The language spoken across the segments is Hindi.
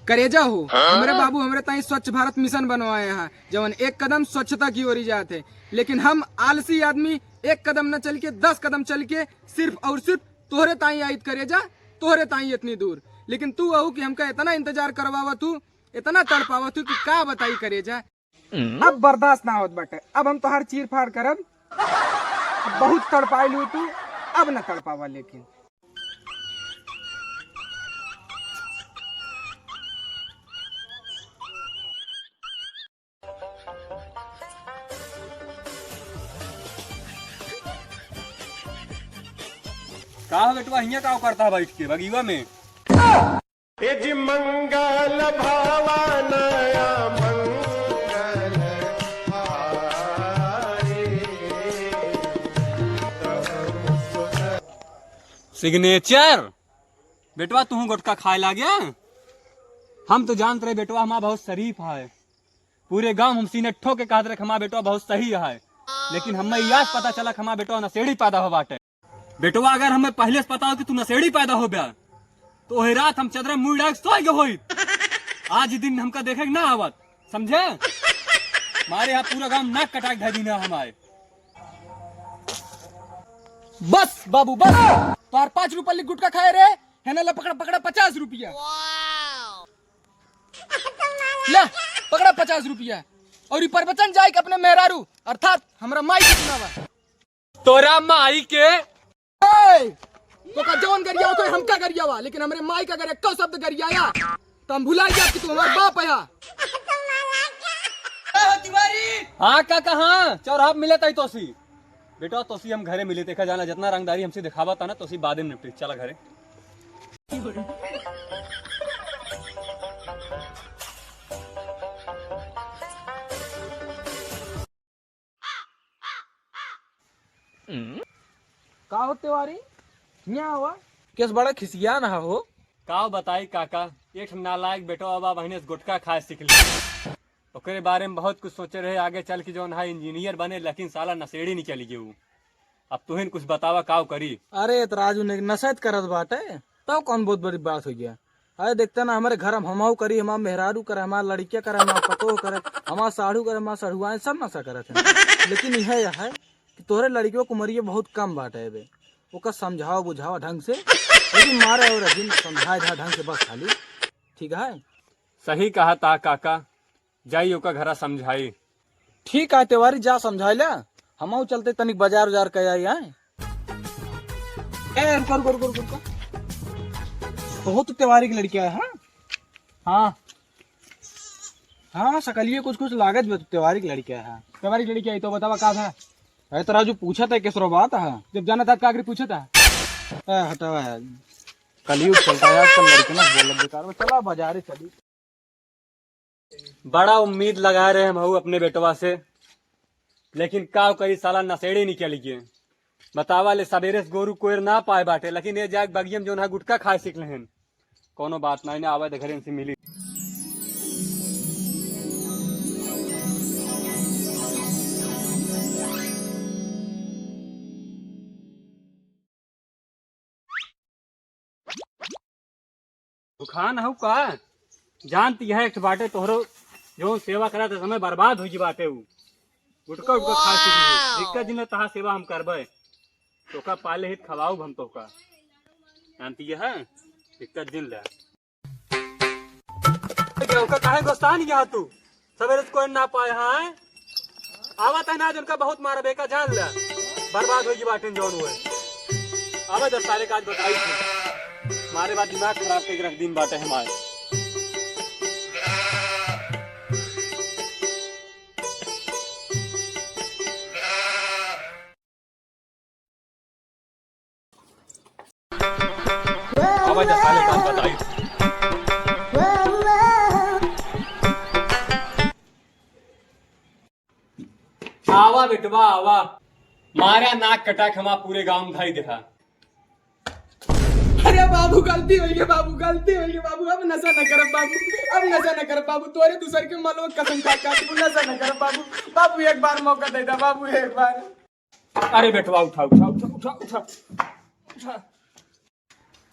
करेजा हो हमारे बाबू हमारे ताई स्वच्छ भारत मिशन बनवाए हैं जवन एक कदम स्वच्छता की ओर जाते, लेकिन हम आलसी आदमी एक कदम न चल के 10 कदम चल के सिर्फ और सिर्फ तोहरे ताई आयत करेजा, तोहरे ताई इतनी दूर। लेकिन तू अहू कि हमका इतना इंतजार करवावा तू, इतना तड़पावा तू कि का बताई करेजा। अब बर्दाश्त ना होत बाटे, अब हम तोहार चीर फाड़ करब। बहुत तड़पाई लू तू, अब न तड़पावा। लेकिन का बेटवा हिया का करता है बैठ के बगीवा में? मंगल भवानया मंगल सिग्नेचर बेटवा तू गुटका खाए ला गया? हम तो जानते रहे बेटवा हमारा बहुत शरीफ है, पूरे गांव हम सीने ठोके कहते रहे हमारा बेटवा बहुत सही है, लेकिन हमें याद पता चला हमारा बेटवा नशेड़ी पैदा हो बाटे। बेटवा अगर हमें पहले से पता हो कि तू नशेड़ी पैदा हो गया तो वही रात हम चदरा मुड़ डाक सो गए होई। आज दिन हमका देखे ना आवत, समझे? हमारे यहाँ पूरा गांव नाक कटाक ढा दीना हमारे। बस बाबू बस, तार 5 रुपये गुटका खाए रे है ना, पकड़ा पकड़ा 50 रुपया। ले पकड़ा 50 रुपया और ये प्रवचन जाए के अपने मेहरारू अर्थात हमरा माई के सुनावा। तोरा माई के तो का जौन गरिया तो हमका गरियावा, लेकिन हमरे माई का अगर एक शब्द गरियाया तो हम भुला गया कि तू हमारा बाप है। हाँ का कहाँ चौराहा मिले तई तोसी बेटा, तोसी हम घरे मिले देखा जाना, जितना रंगदारी हमसे दिखावा था ना तोसी बाद में निपटी। चला घरे। का होते वारी यहाँ हुआ केस बड़ा खिसिया ना हो। का बताई काका, एक नालायक बेटो अब बहने से गुटखा खाए सीख ली, ओकरे बारे में बहुत कुछ सोचे रहे आगे चल के जो है इंजीनियर बने, लेकिन साला नशेड़ी नहीं चली गई। अब तुहिन कुछ बतावा काव करी। अरे तो राजू ने नशेत करत बाटे तब कौन बहुत बड़ी बात हो गया। अरे देखते ना हमारे घर हम करी, हमारा मेहरारू करे, हमारा लड़किया करे, हमारा पतो करे, हमारा साढ़ू करे, हमारा सढ़ुआ सब नशा करत है। लेकिन यह है कि तोहरे लड़कियों को उमरिया बहुत कम बाटे बे, ओका समझाओ बुझाओ ढंग से, लेकिन मारे और दिन समझाए जा ढंग से बस खाली। ठीक है? सही कहा ता काका, जाई ओका घरा समझाई। ठीक है तिवारी जा समझाई ला, हम चलते तनिक बाजार उजार कर आई आए। बहुत तिवारी की लड़कियां है। हाँ हाँ सकलिए कुछ कुछ लागत भी तिवारी की लड़कियां है। तिवारी की लड़कियां तो बतावा का था? अरे तो राजू पूछा था किस बात है, जब जाना था कागरी पूछा था। हटावा है कलयुग चलता है आजकल, लड़के ना बोल बेकार। चला बाजारे चली। बड़ा उम्मीद लगा रहे हम अपने बेटवा से, लेकिन काव करी साला नशेड़ी निकल गए। बतावा ले सवेरे से गोरू कोयर ना पाए बाटे, लेकिन ये जाग बगियम जो है गुटका खाए सीख ले। कोनो बात ना, इन्हें आवे घरे से मिली। खान हूँ का जानती है एक बाटे तोहरो जो सेवा करा तो समय बर्बाद हुई बाटे। गुटका उटका खा सीख दिक्कत दिन तहा सेवा हम करबे तो का पाले हित खवाऊ हम तो का जानती है दिक्कत दिन ले का काहे गोस्तान गया तू सवेरे कोई ना पाए। हाँ आवत है ना उनका बहुत मारा बेका जान ले बर्बाद होगी बाटे जौन हुए। आवे 10 साल का आज बताई थी मारे बाद दिमाग खराब के रख दिन बाटे हमारे। आवे 10 साल का आज बताई थी। आवा बेटवा आवा मारा नाक कटा खमा पूरे गांव में धाई देखा। अरे बाबू गलती हो गई बाबू, गलती हो गई बाबू, अब नशा न कर बाबू, अब नशा न कर बाबू, तोरे दूसर के मालो कसम खा के तू नशा न कर बाबू। बाबू एक बार मौका दे दे बाबू, एक बार। अरे बेटवा उठा उठा उठा उठा उठा, उठा।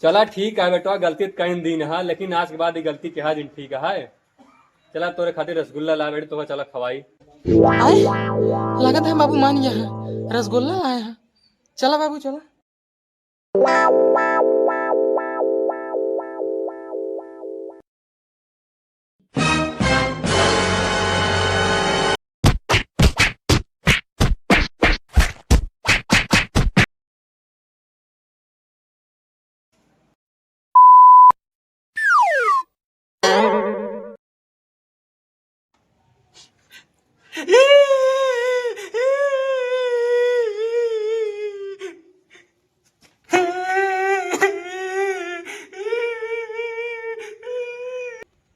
चला ठीक है बेटवा, गलती तो कहीं दिन है, लेकिन आज के बाद ये गलती के हर दिन ठीक है। चला तोरे खातिर रसगुल्ला ला बेटे, तो चला खवाई। आए लगत है बाबू मान गया है, रसगुल्ला लाए हैं। चला बाबू चला।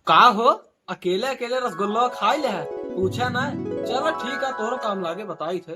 का हो अकेले अकेले रसगुल्ला खाई ले है? पूछा ना। चलो ठीक है, तोरो काम लागे बताई थे।